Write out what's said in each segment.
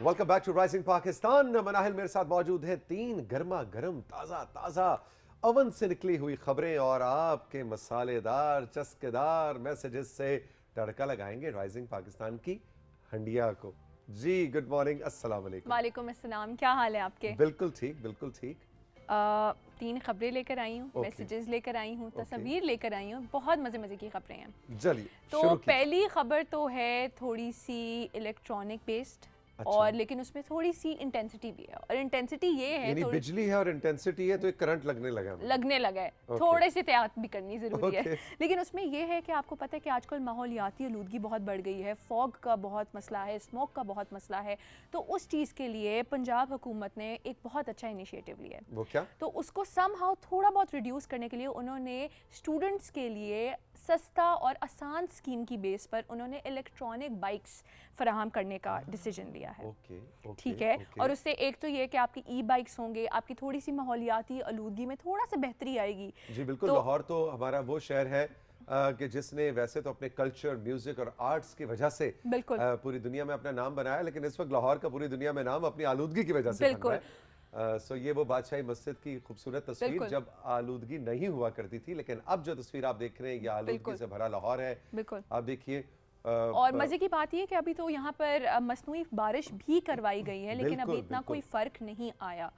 Welcome back to rising Pakistan. Manahil मेरे साथ मौजूद हैं 3 गर्मा गर्म ताज़ा अवन से निकली हुई खबरें और आपके मसालेदार चस्केदार मैसेजेस से तड़का लगाएंगे राइजिंग पाकिस्तान की हंडिया को। जी गुड मॉर्निंग, अस्सलाम वालेकुम। वालेकुम अस्सलाम, क्या हाल है आपके? बिल्कुल ठीक, बिल्कुल ठीक। 3 खबरें लेकर आई हूँ, मैसेजेस लेकर आई हूँ, तस्वीर लेकर आई हूँ, बहुत मज़े की खबरें हैं। चलिए तो पहली खबर तो है थोड़ी सी इलेक्ट्रॉनिक बेस्ड। अच्छा। और लेकिन उसमें थोड़ी सी इंटेंसिटी भी है, और इंटेंसिटी ये है यानी बिजली है और इंटेंसिटी है तो एक करंट लगने लगा है। थोड़े से एहतियात भी करनी ज़रूरी है। लेकिन उसमें ये है कि आपको पता है कि आजकल माहौलियाती आलूदगी बहुत बढ़ गई है, फॉग का बहुत मसला है, स्मोक का बहुत मसला है। तो उस चीज़ के लिए पंजाब हुकूमत ने एक बहुत अच्छा इनिशिएटिव लिया है। वो क्या? तो उसको समहाउ थोड़ा बहुत रिड्यूस करने के लिए उन्होंने स्टूडेंट्स के लिए सस्ता और आसान स्कीम की बेस पर उन्होंने इलेक्ट्रॉनिक बाइक्स फराहम करने का डिसीजन लिया है। ठीक है। और उससे एक तो ये कि आपकी ई बाइक्स होंगे, आपकी थोड़ी सी माहौलियाती आलूदगी में थोड़ा सा बेहतरी आएगी। जी बिल्कुल। लाहौर तो हमारा वो शहर है कि जिसने वैसे तो अपने कल्चर, म्यूजिक और आर्ट्स की वजह से पूरी दुनिया में अपना नाम बनाया, लेकिन इस वक्त लाहौर का पूरी दुनिया में नाम अपनी आलूदगी की वजह से बन रहा है। सो ये वो बादशाही मस्जिद की खूबसूरत तस्वीर जब आलूदगी नहीं हुआ करती थी, लेकिन अब जो तस्वीर आप देख रहे हैं ये आलूदगी से भरा लाहौर है। आप देखिए। और मजे की बात ये कि अभी तो यहाँ पर मसनूई बारिश भी करवाई गई है, लेकिन अभी इतना कोई फर्क नहीं आया।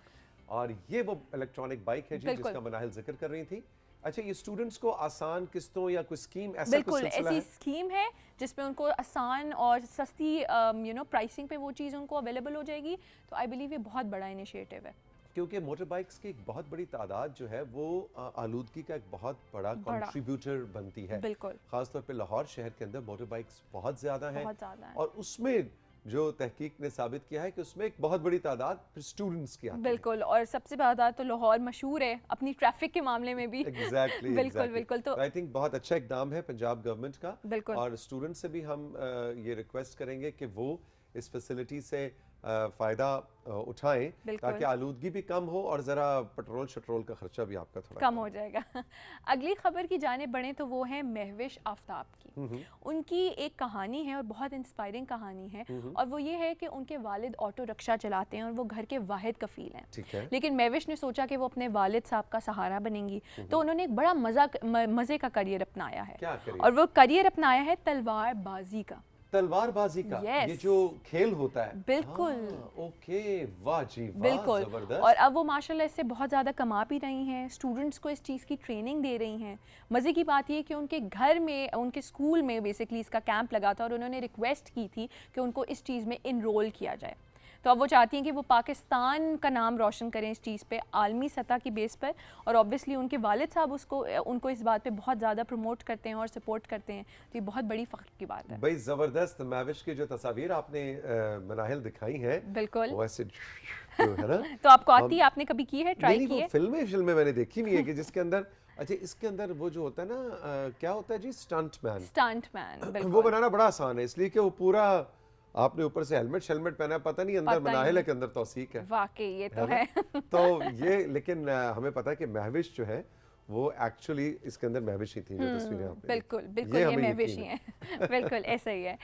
और ये वो इलेक्ट्रॉनिक बाइक है जिसका मनाहिल जिक्र कर रही थी। अच्छा, ये स्टूडेंट्स को आसान किस्तों या कोई स्कीम ऐसा कुछ सिलसिला है? ऐसी स्कीम है जिसमें उनको आसान और सस्ती प्राइसिंग पे वो चीज़ उनको अवेलेबल हो जाएगी। तो आई बिलीव ये बहुत बड़ा इनिशिएटिव है, क्योंकि मोटर बाइक्स की एक बहुत बड़ी तादाद जो है वो आलूदगी का एक बहुत बड़ा कंट्रीब्यूटर बनती है। बिल्कुल। खासतौर पे लाहौर शहर के अंदर मोटर बाइक्स बहुत ज़्यादा हैं, और उसमें जो तहकीक ने साबित किया है कि उसमें एक बहुत बड़ी तादाद स्टूडेंट्स की आती है। बिल्कुल। और सबसे ज़्यादा तो लाहौर मशहूर है अपनी ट्रैफिक के मामले में भी। बिल्कुल। तो आई थिंक बहुत अच्छा इकदाम है पंजाब गवर्नमेंट का। बिल्कुल। और स्टूडेंट से भी हम ये रिक्वेस्ट करेंगे कि वो इस फैसिलिटी से फ़ायदा उठाएं, ताकि आलूदगी भी कम हो और ज़रा पेट्रोल का खर्चा भी आपका थोड़ा कम हो जाएगा। अगली खबर की जाने बढ़े तो वो है महविश आफ्ताब की। उनकी एक कहानी है और बहुत इंस्पायरिंग कहानी है, और वो ये है कि उनके वालिद ऑटो रिक्शा चलाते हैं और वो घर के वाहिद कफील हैं। ठीक है। लेकिन महविश ने सोचा कि वो अपने वालिद साहब का सहारा बनेंगी, तो उन्होंने एक बड़ा मज़े का करियर अपनाया है। क्या करियर? और वो करियर अपनाया है तलवारबाजी का। तलवारबाजी का? ये जो खेल होता है। बिल्कुल। ओके, वाह जी वाह, बिल्कुल। जबरदस्त। और अब वो माशाल्लाह इससे बहुत ज़्यादा कमा भी रही हैं, स्टूडेंट्स को इस चीज़ की ट्रेनिंग दे रही हैं। मज़े की बात ये कि उनके घर में, उनके स्कूल में बेसिकली इसका कैंप लगा था, और उन्होंने रिक्वेस्ट की थी कि उनको इस चीज़ में इनरोल किया जाए। तो अब वो चाहती हैं कि वो पाकिस्तान का नाम रोशन करें इस चीज़ पे आलमी सतह की बेस पर, और ऑब्वियसली उनके वालिद साहब उनको इस बात पे बहुत ज़्यादा प्रमोट करते हैं और सपोर्ट करते हैं। तो ये बहुत बड़ी फ़ख्र की बात है। भाई ज़बरदस्त। महविश की जो तस्वीर आपने मनाहिल दिखाई हैं, बिल्कुल वैसे है ना। तो आपको आती है? आपने कभी की है, ट्राई की है? फिल्में मैंने देखी हुई है कि जिसके अंदर, अच्छा इसके अंदर वो जो होता है ना, क्या होता है जी, स्टंटमैन। वो बनाना बड़ा आसान है, इसलिए कि वो पूरा आपने ऊपर से हेलमेट पहना, पता नहीं अंदर मनाहिल है कि अंदर तौसीक है। वाकई ये तो है। तो ये, लेकिन हमें पता है कि महविश जो है वो एक्चुअली इसके अंदर महविश ही थी, जो तस्वीरें आपने। बिल्कुल ये महविश ही है। बिल्कुल ऐसा ही है।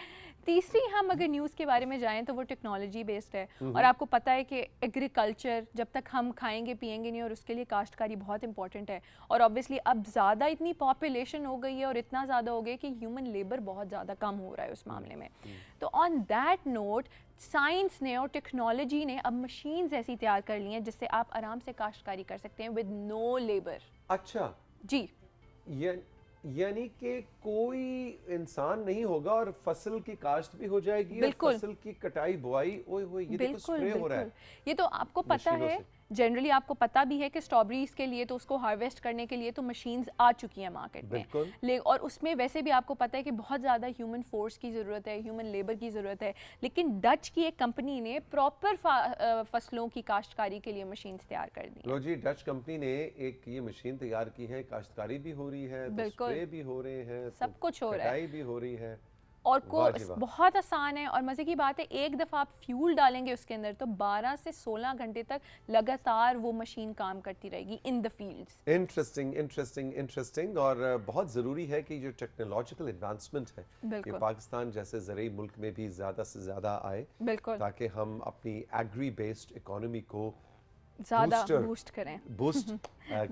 तीसरी, हम अगर न्यूज़ के बारे में जाएं तो वो टेक्नोलॉजी बेस्ड है, और आपको पता है कि एग्रीकल्चर, जब तक हम खाएंगे पिएंगे नहीं, और उसके लिए काश्तकारी बहुत इंपॉर्टेंट है। और ऑब्वियसली अब ज़्यादा इतनी पॉपुलेशन हो गई है और इतना ज़्यादा हो गया कि ह्यूमन लेबर बहुत ज़्यादा कम हो रहा है उस मामले में। तो ऑन दैट नोट साइंस ने और टेक्नोलॉजी ने अब मशीन्स ऐसी तैयार कर ली हैं जिससे आप आराम से काश्तकारी कर सकते हैं विद नो लेबर। अच्छा जी, यानी कि कोई इंसान नहीं होगा और फसल की काश्त भी हो जाएगी, और फसल की कटाई बुआई। ओए होए, ये देखो स्प्रे हो रहा है। ये तो आपको पता है, जनरली आपको पता भी है कि स्ट्रॉबेरीज के लिए तो उसको हार्वेस्ट करने के लिए तो मशीन्स आ चुकी हैं मार्केट में, और उसमें वैसे भी आपको पता है कि बहुत ज़्यादा ह्यूमन फोर्स की ज़रूरत है, ह्यूमन लेबर की ज़रूरत है। लेकिन डच की एक कंपनी ने प्रॉपर फसलों की काश्तकारी के लिए मशीन्स तैयार कर दी। लो जी, डच कंपनी ने एक ये मशीन तैयार की है, काश्तकारी भी हो रही है, स्प्रे भी हो रहे हैं, सब कुछ हो रहा है, कटाई भी हो रही है। اور بہت آسان ہے. اور مزے کی بات ہے ایک دفعہ آپ فیول ڈالیں گے اس کے اندر تو 12 سے 16 گھنٹے تک لگاتار وہ مشین کام کرتی رہے گی ان دا فیلڈز. انٹرسٹنگ اور بہت ضروری ہے کہ جو ٹیکنالوجیکل ایڈوانسمنٹ ہے یہ پاکستان جیسے زرعی ملک میں بھی زیادہ سے زیادہ آئے تاکہ ہم اپنی ایگری بیسڈ اکانومی کو زیادہ بوسٹ کریں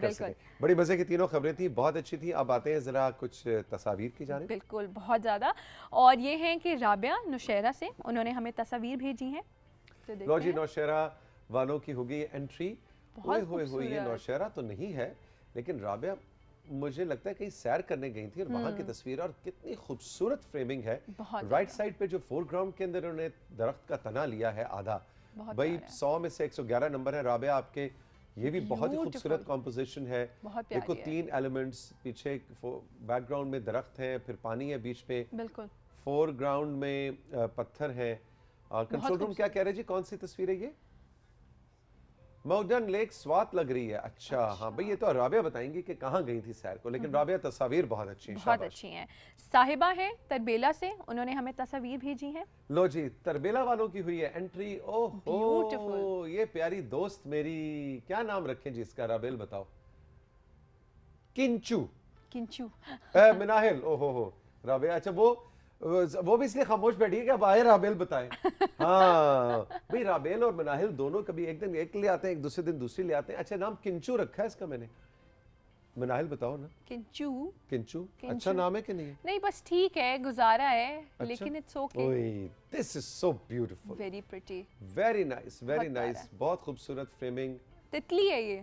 کر سکیں. بڑی مزے کی تینوں خبریں تھیں, بہت اچھی تھیں. اب آتے ہیں ذرا کچھ تصاویر کی جانب. بالکل بہت زیادہ, اور یہ ہیں کہ رابعہ نوشیرہ سے انہوں نے ہمیں تصاویر بھیجی ہیں. لو جی نوشیرہ والوں کی ہوگی انٹری. ہوئے یہ نوشیرہ تو نہیں ہے لیکن رابعہ مجھے لگتا ہے کہیں سیر کرنے گئی تھی اور وہاں کی تصویر, اور کتنی خوبصورت فریمنگ ہے. رائٹ سائڈ پہ جو فور گراؤنڈ کے اندر انہوں نے درخت کا تنا لیا ہے آدھا, بھائی 100 میں سے 111 نمبر ہے رابعہ آپ کے. یہ بھی بہت ہی خوبصورت کمپوزیشن ہے. دیکھو 3 ایلیمنٹس, پیچھے بیک گراؤنڈ میں درخت ہیں, پھر پانی ہے بیچ میں, فور گراؤنڈ میں پتھر ہیں. کنٹرول روم کیا کہہ رہے جی, کون سی تصویر ہے یہ؟ ماؤنٹن لیک سوات لگ رہی ہے. اچھا ہاں بھئی یہ تو رابعہ بتائیں گی کہ کہاں گئی تھی سیر کو, لیکن رابعہ تصاویر بہت اچھی ہیں. بہت اچھی ہیں. صاحبہ ہیں تربیلا سے, انہوں نے ہمیں تصاویر بھیجی ہیں. لو جی تربیلا والوں کی ہوئی ہے انٹری. اوہ یہ پیاری دوست میری, کیا نام رکھیں جی اس کا رابیل بتاؤ؟ کنچو مناہل. اوہ رابعہ, اچھا وہ بھی اس لیے خاموش بیٹھی ہے کہ اب آئے رابیل بتائیں. ہاں بھئی رابیل اور مناہل دونوں کبھی ایک دن ایک لے آتے ہیں, ایک دوسرے دن دوسری لے آتے ہیں. اچھا نام کنچو رکھا ہے اس کا میں نے. مناہل بتاؤ نا. کنچو اچھا نام ہے کہ نہیں؟ نہیں بس ٹھیک ہے, گزارا ہے, لیکن it's okay. This is so beautiful, very pretty, very nice, بہت خوبصورت فریمنگ. تتلی ہے یہ,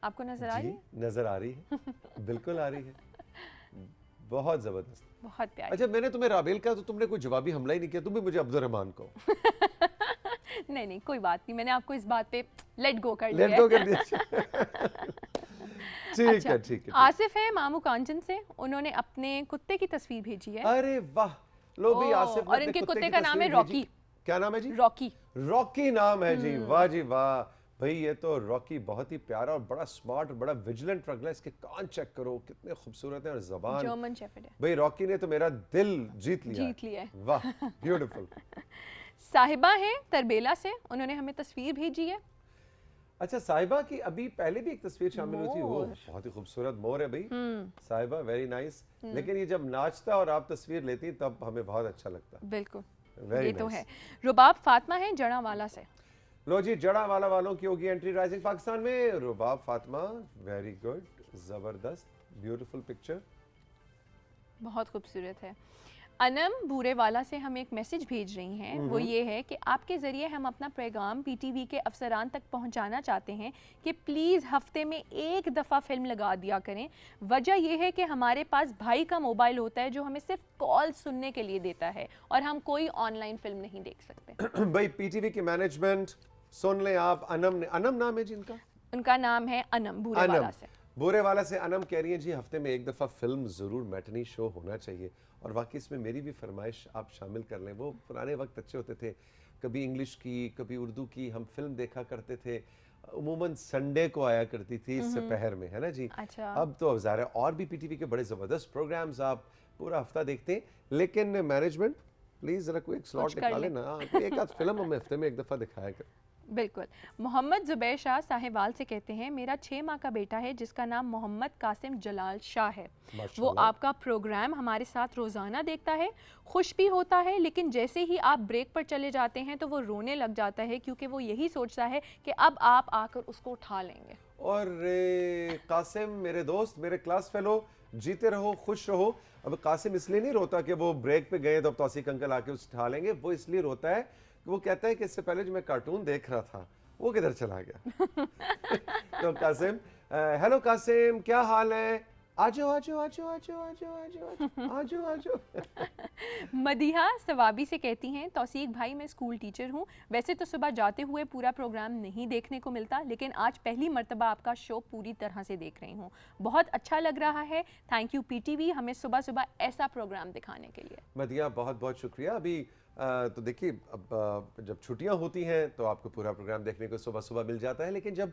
آپ کو نظر آ رہی ہے؟ نظر آ رہی ہے, بالکل آ رہی ہے, بہت زبردست, بہت پیاری. اچھا میں نے تمہیں رابیل کہا تو تم نے کوئی جوابی حملہ ہی نہیں کیا, تم بھی مجھے عبد الرحمان کو. نہیں کوئی بات نہیں, میں نے آپ کو اس بات پہ لیٹ گو کر دیا. ٹھیک ہے. آصف ہے مامو کانچن سے, انہوں نے اپنے کتے کی تصویر بھیجی ہے. ارے واہ, لو بھی آصف, اور ان کے کتے کا نام ہے راکی. کیا نام ہے جی؟ راکی نام ہے جی. واہ جی واہ بھئی, یہ تو راکی بہت ہی پیارا اور بڑا سمارٹ اور بڑا ویجیلنٹ رگلا ہے. اس کے کان چیک کرو کتنے خوبصورت ہیں, اور زبان جرمن شیفرڈ ہے. بھئی راکی نے تو میرا دل جیت لیا. واہ بیوٹیفل. صاحبہ ہیں تربیلا سے, انہوں نے ہمیں تصویر بھیجی ہے. اچھا صاحبہ کی ابھی پہلے بھی ایک تصویر شامل ہوئی تھی, وہ بہت ہی خوبصورت مور ہے بھئی صاحبہ, ویری نائس. لیکن یہ جب ناچتا اور آپ تصویر لیتی تب ہمیں بہت اچھا لگتا. بالکل یہ تو ہے. رباب فاطمہ ہیں جڑا والا سے. لو جی جڑا والا والوں کی ہوگی انٹری رائزنگ پاکستان میں. رباب فاطمہ, ویری گڈ, زبردست, بیوٹیفل پکچر, بہت خوبصورت ہے. انم بورے والا سے ہم ایک میسج بھیج رہی ہیں, وہ یہ ہے کہ آپ کے ذریعے ہم اپنا پیغام پی ٹی وی کے افسران تک پہنچانا چاہتے ہیں کہ پلیز ہفتے میں ایک دفعہ فلم لگا دیا کریں. وجہ یہ ہے کہ ہمارے پاس بھائی کا موبائل ہوتا ہے جو ہمیں صرف کال سننے کے لیے دیتا ہے, اور ہم کوئی آن لائن فلم نہیں دیکھ سکتے. بھائی پی ٹی وی کی مینجمنٹ سن لیں آپ. انم نام ہے جن کا, ان کا نام ہے انم بورے والا سے. بورے والا سے انم کہہ رہی ہیں جی ہفتے میں ایک دفعہ فلم ضرور میٹنی شو ہونا چاہیے. اور واقعی اس میں میری بھی فرمائش آپ شامل کر لیں. وہ پرانے وقت اچھے ہوتے تھے, کبھی انگلش کی کبھی اردو کی ہم فلم دیکھا کرتے تھے. عموماً سنڈے کو آیا کرتی تھی سپہر میں, ہے نا جی. اب تو ظاہر ہے اور بھی پی ٹی وی کے بڑے زبردست پروگرامز آپ پورا ہفتہ دیکھتے ہیں, لیکن مینجمنٹ پلیز ذرا کوئی ایک سلاٹ نکالے نا, ایک آدھ فلم ہمیں ہفتے میں ایک دفعہ دکھایا کریں. بالکل. محمد زبیر شاہ ساہیوال سے کہتے ہیں میرا 6 ماہ کا بیٹا ہے جس کا نام محمد قاسم جلال شاہ ہے. وہ آپ کا پروگرام ہمارے ساتھ روزانہ دیکھتا ہے, خوش بھی ہوتا ہے, لیکن جیسے ہی آپ بریک پر چلے جاتے ہیں تو وہ رونے لگ جاتا ہے کیونکہ وہ یہی سوچتا ہے کہ اب آپ آ کر اس کو اٹھا لیں گے. اور قاسم میرے دوست, میرے کلاس فیلو, جیتے رہو, خوش رہو. اب قاسم اس لیے نہیں روتا کہ وہ بریک پہ گئے تو اب توثیق انکل آ کے اسے اٹھا لیں گے. وہ اس لیے روتا ہے کہ وہ کہتا ہے کہ اس سے پہلے جو میں کارٹون دیکھ رہا تھا وہ کدھر چلا گیا. تو قاسم, ہیلو قاسم, کیا حال ہے؟ آجو آجو آجو آجو آجو آجو آجو آجو. مدیحہ ثوابی سے کہتی ہیں توثیق بھائی میں اسکول ٹیچر ہوں, ویسے تو صبح جاتے ہوئے پورا پروگرام نہیں دیکھنے کو ملتا, لیکن آج پہلی مرتبہ آپ کا شو پوری طرح سے دیکھ رہی ہوں, بہت اچھا لگ رہا ہے. Thank U P T V ہمیں صبح صبح ایسا پروگرام دکھانے کے لیے. مدیحہ بہت بہت شکریہ. ابھی تو دیکھیے اب جب چھٹیاں ہوتی ہیں تو آپ کو پورا پروگرام دیکھنے کو صبح صبح مل جاتا ہے, لیکن جب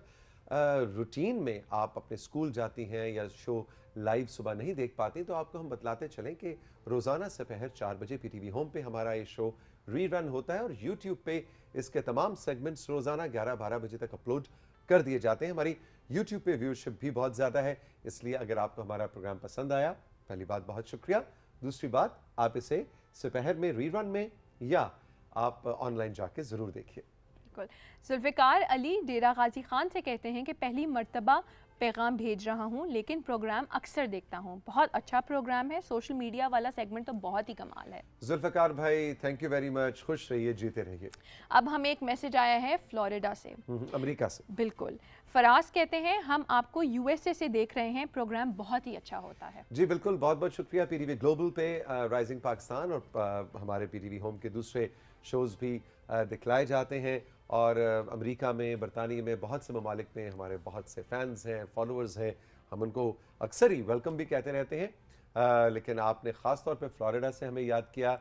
روٹین میں آپ اپنے اسکول جاتی ہیں یا شو लाइव सुबह नहीं देख पाती तो आपको हम बतलाते चलें कि रोज़ाना दोपहर 4 बजे PTV होम पे हमारा ये शो रीरन होता है और यूट्यूब पे इसके तमाम सेगमेंट्स रोज़ाना 11-12 बजे तक अपलोड कर दिए जाते हैं। हमारी यूट्यूब पे व्यूअरशिप भी बहुत ज़्यादा है, इसलिए अगर आपको हमारा प्रोग्राम पसंद आया, पहली बात बहुत शुक्रिया, दूसरी बात आप इसे दोपहर में रीरन में या आप ऑनलाइन जाके ज़रूर देखिए। बिल्कुल। जुल्फ़िकार अली डेरा गाजी खान से कहते हैं कि पहली मर्तबा पैगाम भेज रहा हूँ लेकिन प्रोग्राम अक्सर देखता हूँ, बहुत अच्छा प्रोग्राम है, सोशल मीडिया वाला सेगमेंट तो बहुत ही कमाल है। जुल्फ़िकार भाई थैंक यू वेरी मच, खुश रहिए, जीते रहिए। अब हमें एक मैसेज आया है फ्लोरिडा से, अमेरिका से। बिल्कुल। फराज कहते हैं हम आपको USA से देख रहे हैं, प्रोग्राम बहुत ही अच्छा होता है। जी बिल्कुल, बहुत बहुत शुक्रिया। PTV ग्लोबल पे राइजिंग पाकिस्तान और हमारे PTV होम के दूसरे शोज़ भी दिखलाए जाते हैं और अमेरिका में, बरतानिया में, बहुत से ममालिक में हमारे बहुत से फैंस हैं, फॉलोअर्स हैं, हम उनको अक्सर ही वेलकम भी कहते रहते हैं। लेकिन आपने ख़ास तौर पे फ्लोरिडा से हमें याद किया,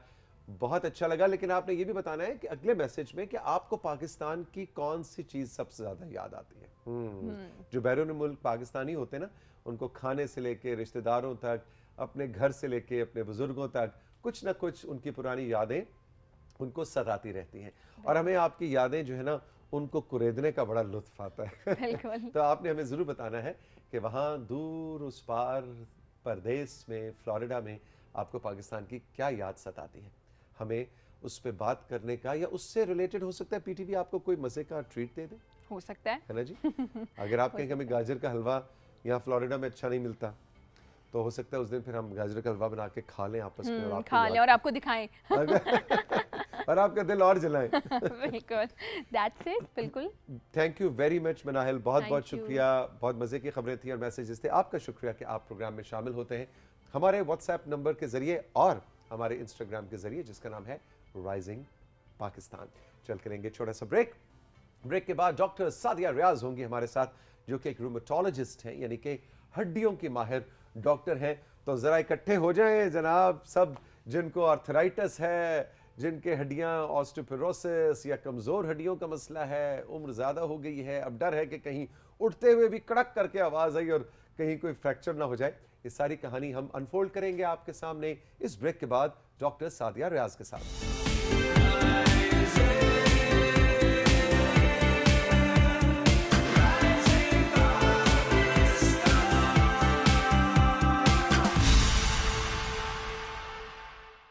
बहुत अच्छा लगा। लेकिन आपने ये भी बताना है कि अगले मैसेज में कि आपको पाकिस्तान की कौन सी चीज़ सबसे ज़्यादा याद आती है। जो बैरून मुल्क पाकिस्तानी होते हैं ना, उनको खाने से लेके रिश्तेदारों तक, अपने घर से लेके अपने बुज़ुर्गों तक कुछ ना कुछ उनकी पुरानी यादें उनको सताती रहती हैं और हमें आपकी यादें जो है ना उनको कुरेदने का बड़ा लुत्फ आता है। तो आपने हमें ज़रूर बताना है कि वहाँ दूर उस पार परदेश में, फ्लोरिडा में आपको पाकिस्तान की क्या याद सताती है। हमें उस पर बात करने का या उससे रिलेटेड हो सकता है PTV आपको कोई मज़े का ट्रीट दे दे, हो सकता है ना जी। अगर आप कहें कि हमें गाजर का हलवा यहाँ फ्लोरिडा में अच्छा नहीं मिलता तो हो सकता है उस दिन फिर हम गाजर का हलवा बना के खा लें आपस में और खा लें और आपको दिखाएं और आपका दिल और जलाएं। बिल्कुल, दैट्स इट, बिल्कुल। Thank you very much Manahil, बहुत बहुत शुक्रिया, बहुत मज़े की खबरें थी और मैसेजेस थे। आपका शुक्रिया कि आप प्रोग्राम में शामिल होते हैं हमारे व्हाट्सएप नंबर के ज़रिए और हमारे इंस्टाग्राम के ज़रिए जिसका नाम है राइजिंग पाकिस्तान। चल करेंगे छोटा सा ब्रेक के बाद डॉक्टर सादिया रियाज होंगी हमारे साथ, जो कि एक रूमेटोलॉजिस्ट हैं, यानी कि हड्डियों की माहिर डॉक्टर हैं। तो ज़रा इकट्ठे हो जाएं जनाब सब, जिनको आर्थराइटिस है, जिनके हड्डियां ऑस्टियोपोरोसिस या कमज़ोर हड्डियों का मसला है, उम्र ज़्यादा हो गई है, अब डर है कि कहीं उठते हुए भी कड़क करके आवाज़ आई और कहीं कोई फ्रैक्चर ना हो जाए। ये सारी कहानी हम अनफोल्ड करेंगे आपके सामने इस ब्रेक के बाद डॉक्टर सादिया रियाज के साथ।